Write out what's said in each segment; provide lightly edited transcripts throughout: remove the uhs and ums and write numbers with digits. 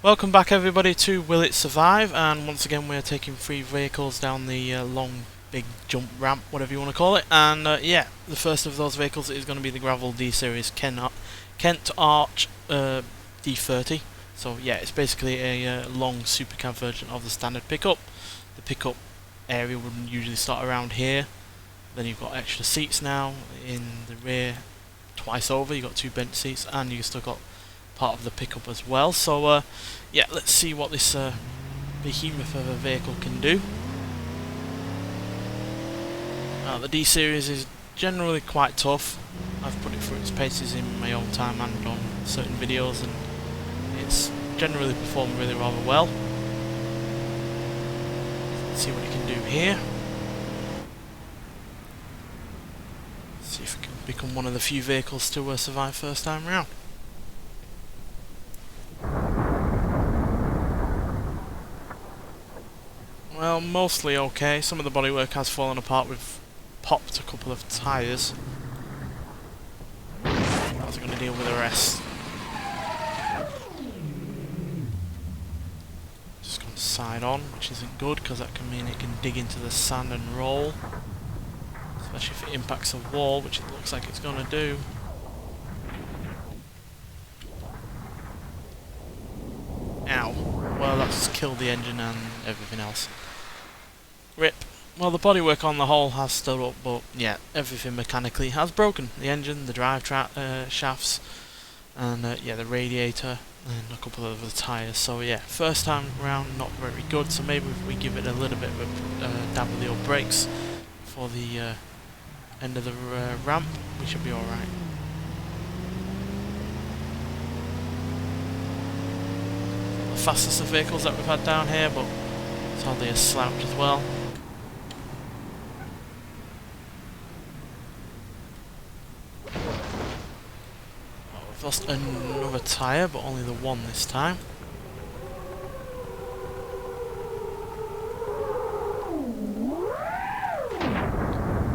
Welcome back everybody to Will It Survive, and once again we're taking 3 vehicles down the long big jump ramp, whatever you want to call it, and yeah, the first of those vehicles is going to be the gravel D-Series Kent Arch D30. So yeah, it's basically a long supercab version of the standard pickup. The pickup area wouldn't usually start around here, then you've got extra seats now in the rear twice over, you've got 2 bench seats, and you've still got part of the pickup as well. So yeah, let's see what this behemoth of a vehicle can do. The D-Series is generally quite tough. I've put it through its paces in my own time and on certain videos, and it's generally performed really rather well. Let's see what it can do here. See if it can become one of the few vehicles to survive first time round. Well, mostly okay. Some of the bodywork has fallen apart. We've popped a couple of tyres. How's it going to deal with the rest? Just gone side on, which isn't good because that can mean it can dig into the sand and roll. Especially if it impacts a wall, which it looks like it's going to do. Ow. Well, that's killed the engine and everything else. RIP. Well, the bodywork on the whole has stood up, but yeah, everything mechanically has broken. The engine, the drive shafts, and yeah, the radiator, and a couple of the tyres. So yeah, first time round, not very good. So maybe if we give it a little bit of a dab with the old brakes for the end of the ramp, we should be alright. The fastest of vehicles that we've had down here, but it's hardly a slouch as well. We've lost another tyre, but only the one this time.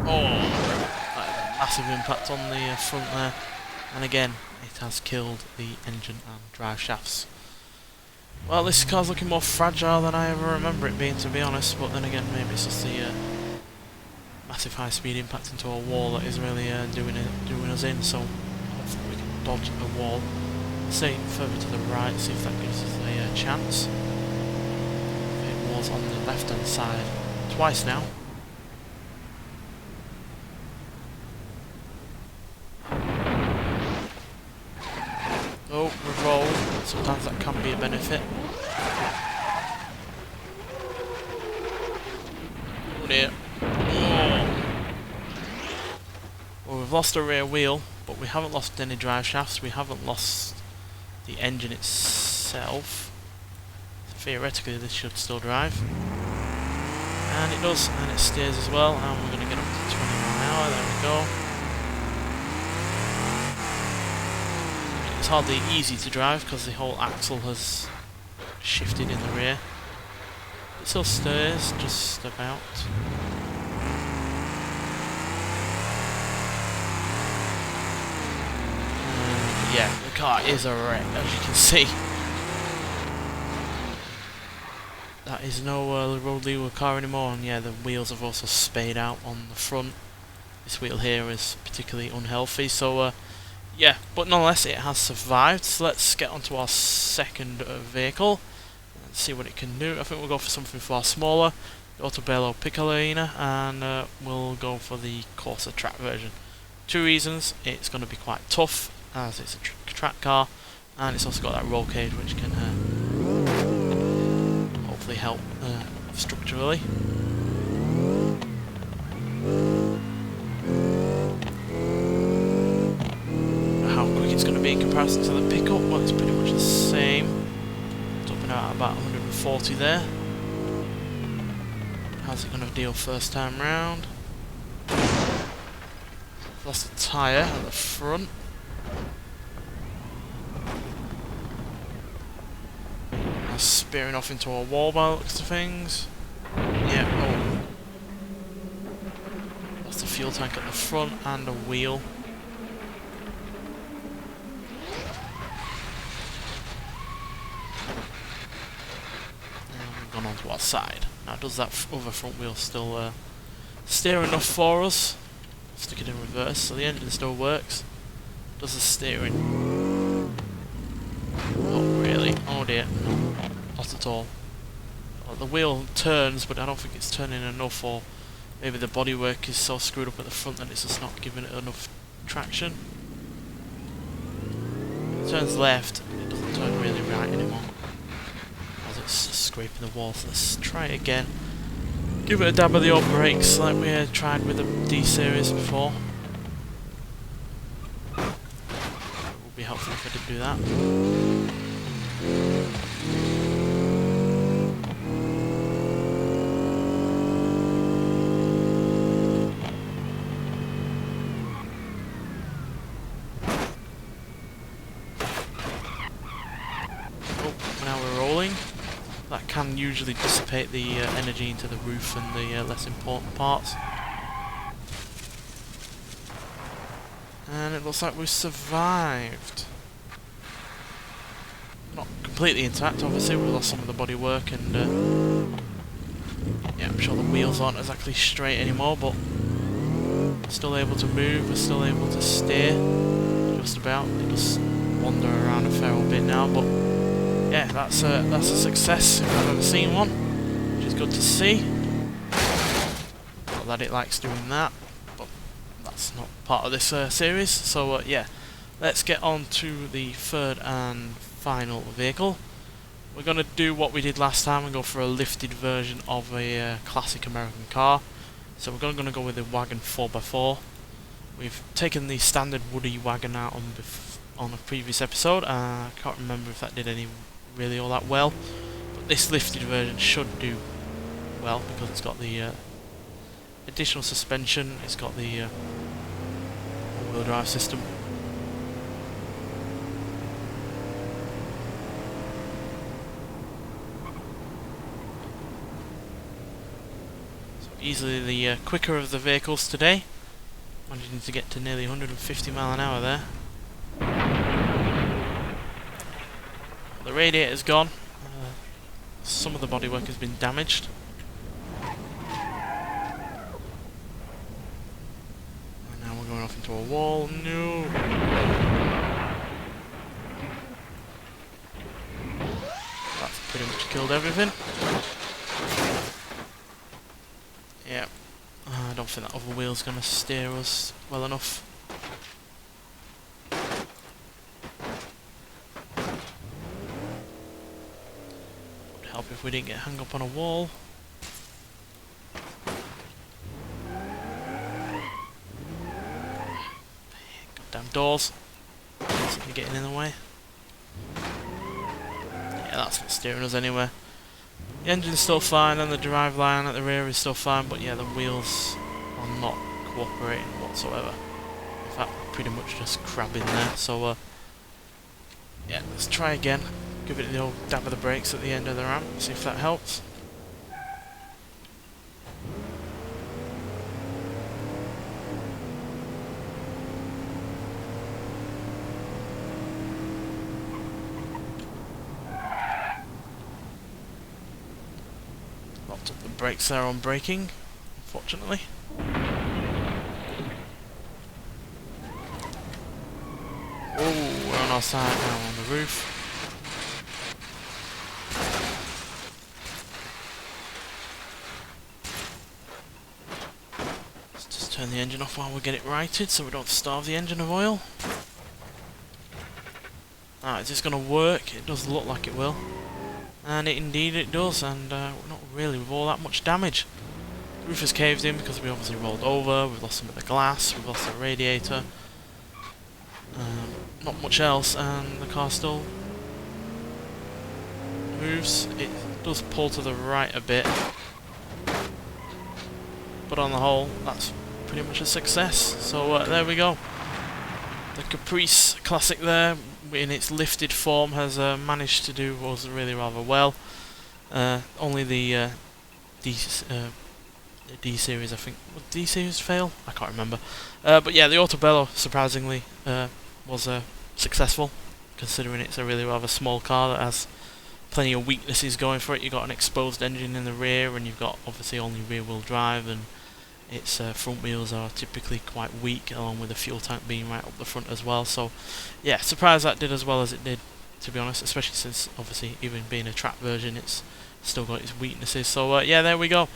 Oh, that is a massive impact on the front there, and again it has killed the engine and drive shafts. Well, this car's looking more fragile than I ever remember it being, to be honest, but then again maybe it's just the massive high speed impact into a wall that is really doing us in, so hopefully we can dodge a wall. Say further to the right, see if that gives us a chance. It was on the left hand side twice now. Oh, revolve. Sometimes that can be a benefit. Oh dear. Oh. Well, we've lost a rear wheel, but we haven't lost any drive shafts. We haven't lost the engine itself. Theoretically, this should still drive. And it does, and it steers as well. And we're going to get up to 20 miles an hour. There we go. It's hardly easy to drive because the whole axle has shifted in the rear. It still steers just about. Yeah, the car is a wreck, as you can see. That is no road legal car anymore, and yeah, the wheels have also spayed out on the front. This wheel here is particularly unhealthy, so yeah, but nonetheless it has survived. So let's get onto our second vehicle and see what it can do. I think we'll go for something far smaller, the Autobello Piccolina, and we'll go for the coarser track version. 2 reasons: it's going to be quite tough as it's a track car, and it's also got that roll cage which can hopefully help structurally. It's going to be in comparison to the pickup. Well, it's pretty much the same. Topping out at about 140 there. How's it going to deal first time round? Lost a tyre at the front. Now spearing off into a wall by the looks of things. Yeah, oh. Lost a fuel tank at the front and a wheel. gone onto our side. Now, does that other front wheel still steer enough for us? Stick it in reverse, so the engine still works. Does the steering? Not really. Oh dear, no, not at all. Well, the wheel turns, but I don't think it's turning enough, or maybe the bodywork is so screwed up at the front that it's just not giving it enough traction. It turns left, it doesn't turn really right anymore, as it's scraping the wall. So let's try it again. Give it a dab of the old brakes like we tried with the D-Series before. It would be helpful if I did do that. Now we're rolling. That can usually dissipate the energy into the roof and the less important parts. And it looks like we've survived. Not completely intact, obviously. We lost some of the bodywork, and yeah, I'm sure the wheels aren't exactly straight anymore, but still able to move. We're still able to steer, just about. They just wander around a fair old bit now, but yeah, that's a success if I've ever seen one, which is good to see. Not that it likes doing that, but that's not part of this series. So yeah, let's get on to the third and final vehicle. We're going to do what we did last time and go for a lifted version of a classic American car. So we're going to go with the Wagon 4x4. We've taken the standard Woody Wagon out on a previous episode. I can't remember if that did any really all that well, but this lifted version should do well because it's got the additional suspension, it's got the all-wheel drive system. So easily the quicker of the vehicles today, managing to get to nearly 150 mile an hour there. The radiator's gone. Some of the bodywork has been damaged. And now we're going off into a wall. No! That's pretty much killed everything. Yeah. I don't think that other wheel's going to steer us well enough. Help if we didn't get hung up on a wall. Goddamn doors. Something getting in the way. Yeah, that's not steering us anywhere. The engine's still fine and the drive line at the rear is still fine, but yeah, the wheels are not cooperating whatsoever. In fact, pretty much just crabbing there. So yeah, let's try again. Give it the old dab of the brakes at the end of the ramp, see if that helps. Locked up the brakes there on braking, unfortunately. Oh, we're on our side now on the roof. Turn the engine off while we get it righted so we don't starve the engine of oil. Is this going to work? It does look like it will. And indeed it does, and not really with all that much damage. The roof has caved in because we obviously rolled over, we've lost some of the glass, we've lost the radiator. Not much else, and the car still moves. It does pull to the right a bit. But on the whole, that's pretty much a success. So there we go. The Caprice Classic there, in its lifted form, has managed to do us really rather well. Only the D-Series, I think. Would D-Series fail? I can't remember. But yeah, the Autobello, surprisingly, was successful, considering it's a really rather small car that has plenty of weaknesses going for it. You've got an exposed engine in the rear, and you've got obviously only rear wheel drive, and its front wheels are typically quite weak, along with the fuel tank being right up the front as well. So yeah, surprised that did as well as it did, to be honest, especially since obviously even being a track version, it's still got its weaknesses. So yeah, there we go.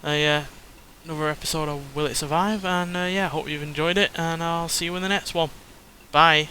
Another episode of Will It Survive, and yeah, hope you've enjoyed it, and I'll see you in the next one. Bye.